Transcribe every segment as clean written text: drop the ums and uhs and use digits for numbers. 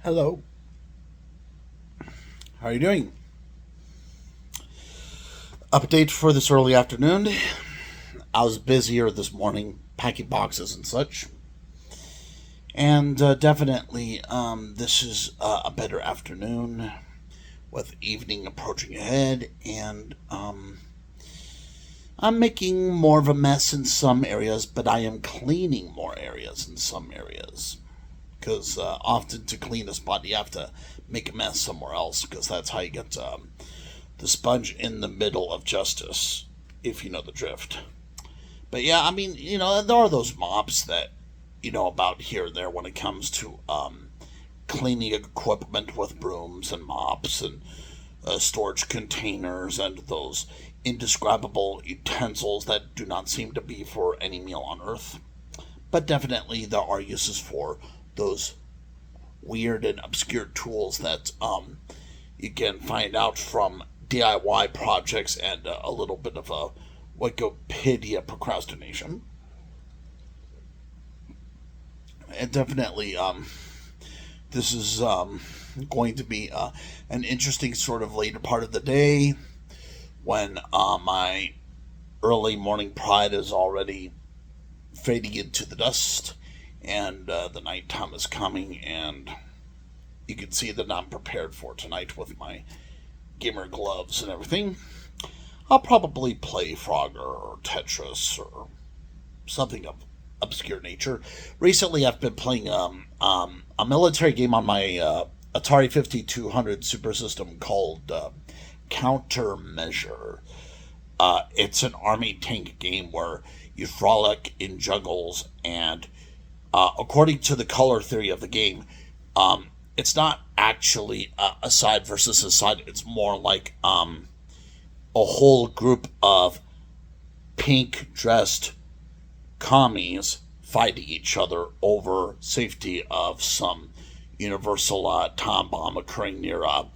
Hello. How are you doing? Update for this early afternoon. I was busier this morning packing boxes and such. And definitely, this is a better afternoon with evening approaching ahead. And I'm making more of a mess in some areas, but I am cleaning more areas in some areas. Because often to clean a spot, you have to make a mess somewhere else, because that's how you get the sponge in the middle of justice, if you know the drift. But yeah, I mean, there are those mobs that about here and there when it comes to cleaning equipment with brooms and mops and storage containers and those indescribable utensils that do not seem to be for any meal on earth. But definitely there are uses for those weird and obscure tools that you can find out from DIY projects and a little bit of a Wikipedia procrastination. And definitely, this is going to be an interesting sort of later part of the day when my early morning pride is already fading into the dust and the nighttime is coming, and you can see that I'm prepared for tonight with my gamer gloves and everything. I'll probably play Frogger or Tetris or something of obscure nature. Recently, I've been playing a military game on my Atari 5200 Super System called Countermeasure. It's an army tank game where you frolic in jungles, and according to the color theory of the game, it's not actually a side versus a side. It's more like a whole group of pink dressed commies fighting each other over safety of some universal time bomb occurring near a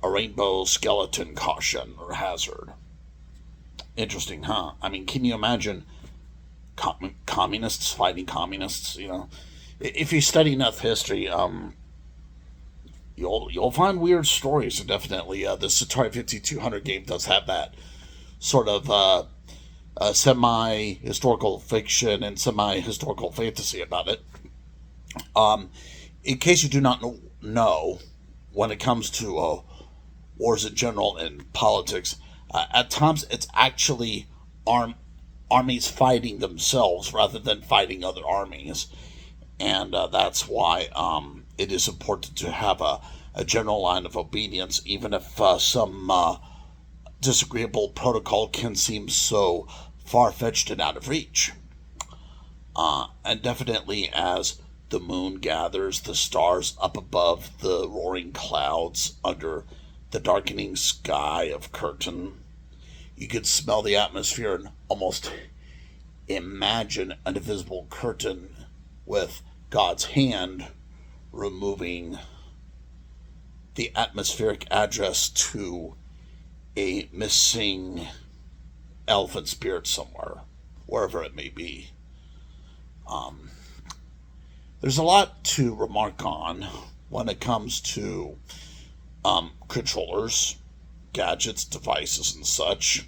rainbow skeleton caution or hazard. Interesting, huh? I mean, can you imagine communists fighting communists? If you study enough history, you'll find weird stories. And definitely, this Atari 5200 game does have that sort of semi historical fiction and semi historical fantasy about it. In case you do not know, when it comes to wars in general and politics, at times it's actually armies fighting themselves rather than fighting other armies. And that's why it is important to have a general line of obedience, even if some disagreeable protocol can seem so far fetched and out of reach. And definitely, as the moon gathers the stars up above the roaring clouds under the darkening sky of curtain, you could smell the atmosphere and almost imagine an invisible curtain with God's hand removing the atmospheric address to a missing elephant spirit somewhere, wherever it may be. There's a lot to remark on when it comes to controllers, gadgets, devices, and such.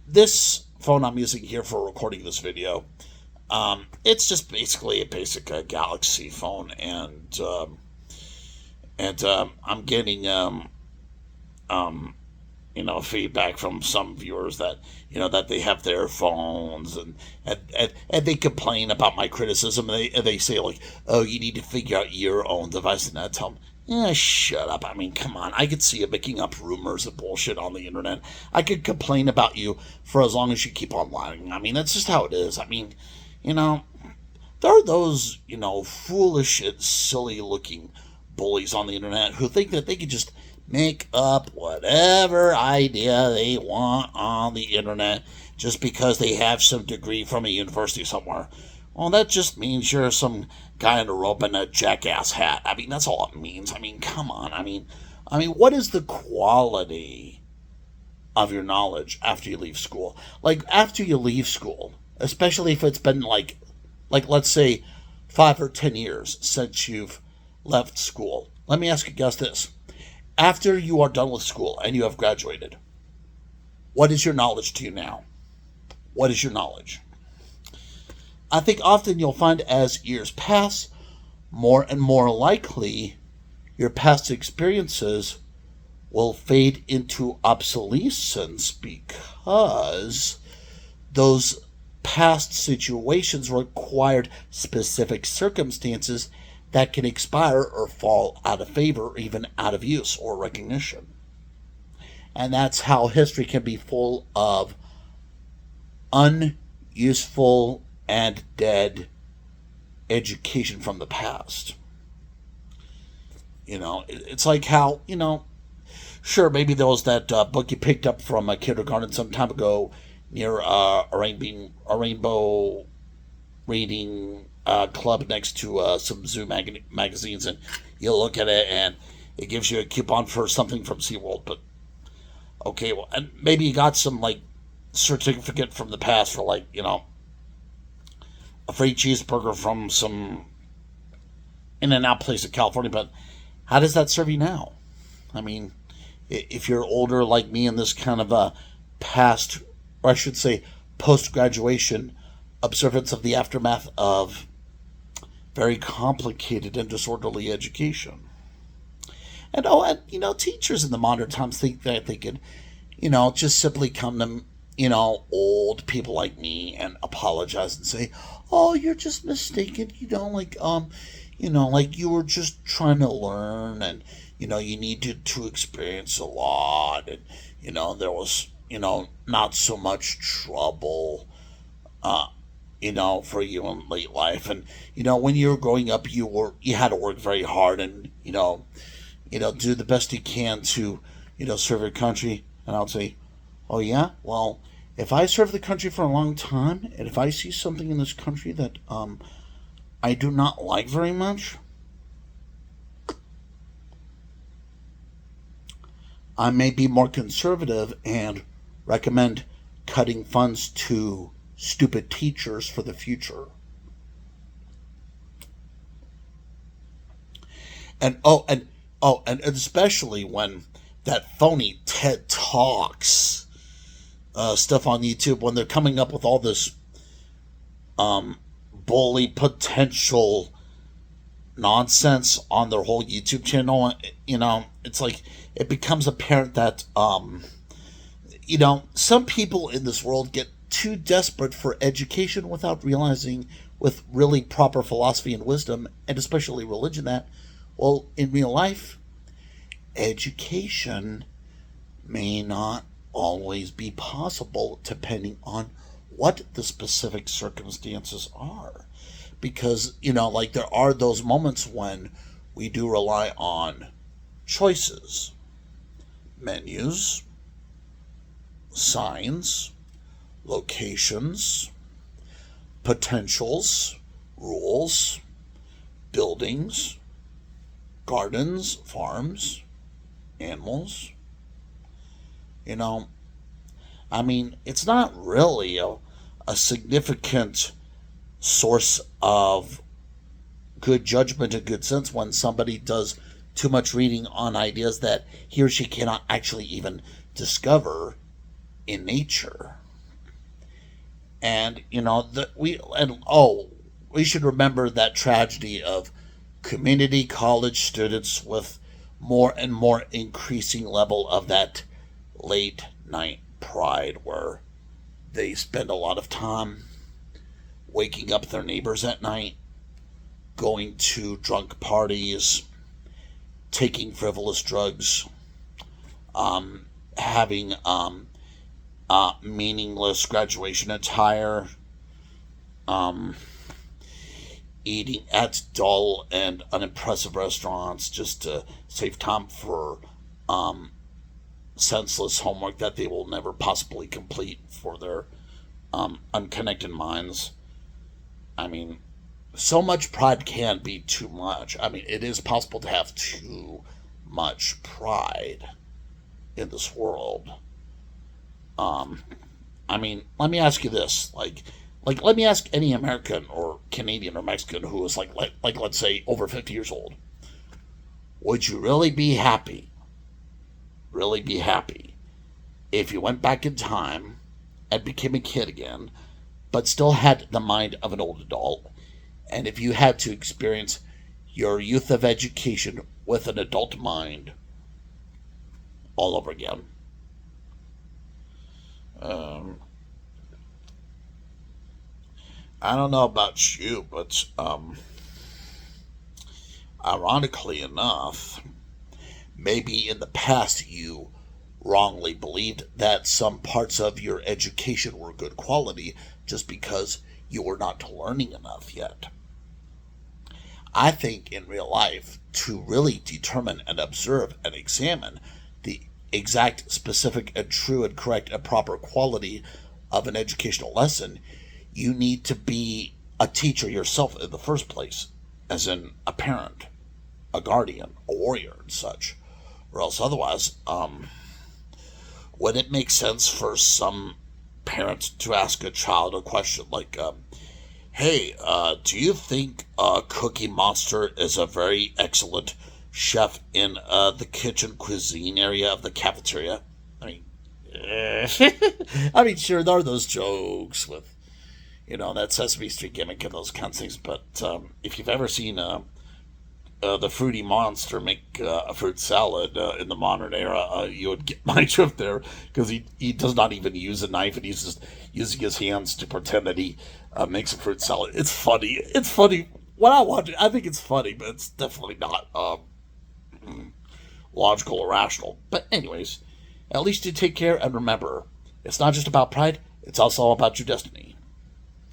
This phone I'm using here for recording this video, it's just basically a basic Galaxy phone, and I'm getting feedback from some viewers that that they have their phones, and they complain about my criticism. They say, like, oh, you need to figure out your own device, and I tell them, yeah, shut up. I mean, come on. I could see you making up rumors and bullshit on the internet. I could complain about you for as long as you keep on lying. I mean, that's just how it is. I mean, there are those, foolish and silly looking bullies on the internet who think that they can just make up whatever idea they want on the internet just because they have some degree from a university somewhere. Well, that just means you're some guy in a robe and a jackass hat. I mean, that's all it means. I mean, come on. I mean, what is the quality of your knowledge after you leave school? Like, after you leave school, especially if it's been like let's say 5 or 10 years since you've left school. Let me ask you guys this. After you are done with school and you have graduated, what is your knowledge to you now? What is your knowledge? I think often you'll find as years pass, more and more likely your past experiences will fade into obsolescence because those past situations required specific circumstances that can expire or fall out of favor or even out of use or recognition. And that's how history can be full of unuseful and dead education from the past. It's like how, sure, maybe there was that book you picked up from a kindergarten some time ago near a rainbow reading club next to some zoo magazines, and you look at it and it gives you a coupon for something from SeaWorld. But okay, well, and maybe you got some like certificate from the past for like a free cheeseburger from some In-N-Out place in California. But how does that serve you now? I mean, if you're older like me in this kind of a past, or I should say post-graduation observance of the aftermath of very complicated and disorderly education. And teachers in the modern times think that they could, just simply come to, old people like me and apologize and say, "Oh, you're just mistaken. Like you were just trying to learn, and you needed to experience a lot, and there was not so much trouble, for you in late life, and when you were growing up, you had to work very hard, and do the best you can to serve your country." And I'll say, "Oh yeah, well, if I serve the country for a long time, and if I see something in this country that I do not like very much, I may be more conservative and recommend cutting funds to stupid teachers for the future." And and especially when that phony TED Talks stuff on YouTube, when they're coming up with all this bully potential nonsense on their whole YouTube channel, it's like it becomes apparent that some people in this world get too desperate for education without realizing, with really proper philosophy and wisdom, and especially religion, that, well, in real life, education may not always be possible depending on what the specific circumstances are. Because, like there are those moments when we do rely on choices, menus, signs, locations, potentials, rules, buildings, gardens, farms, animals. I mean, it's not really a significant source of good judgment and good sense when somebody does too much reading on ideas that he or she cannot actually even discover in nature. And we should remember that tragedy of community college students with more and more increasing level of that late night pride, where they spend a lot of time waking up their neighbors at night, going to drunk parties, taking frivolous drugs, having meaningless graduation attire, eating at dull and unimpressive restaurants just to save time for senseless homework that they will never possibly complete for their unconnected minds. I mean, so much pride can be too much. I mean, it is possible to have too much pride in this world. I mean, let me ask you this: like, let me ask any American or Canadian or Mexican who is like let's say over 50 years old. Would you really be happy? Really be happy if you went back in time and became a kid again, but still had the mind of an old adult, and if you had to experience your youth of education with an adult mind all over again? Um, I don't know about you, but ironically enough, maybe in the past you wrongly believed that some parts of your education were good quality just because you were not learning enough yet. I think in real life, to really determine and observe and examine the exact, specific, and true and correct and proper quality of an educational lesson, you need to be a teacher yourself in the first place, as in a parent, a guardian, a warrior, and such. Or else, otherwise, would it make sense for some parent to ask a child a question like, hey, do you think Cookie Monster is a very excellent chef in the kitchen cuisine area of the cafeteria? I mean, I mean, sure, there are those jokes with, that Sesame Street gimmick and those kinds of things, but if you've ever seen the fruity monster make a fruit salad in the modern era, you would get my drift there because he does not even use a knife and he's just using his hands to pretend that he makes a fruit salad. It's funny. It's funny. When I watch it, I think it's funny, but it's definitely not logical or rational. But anyways, at least you take care and remember, it's not just about pride, it's also about your destiny.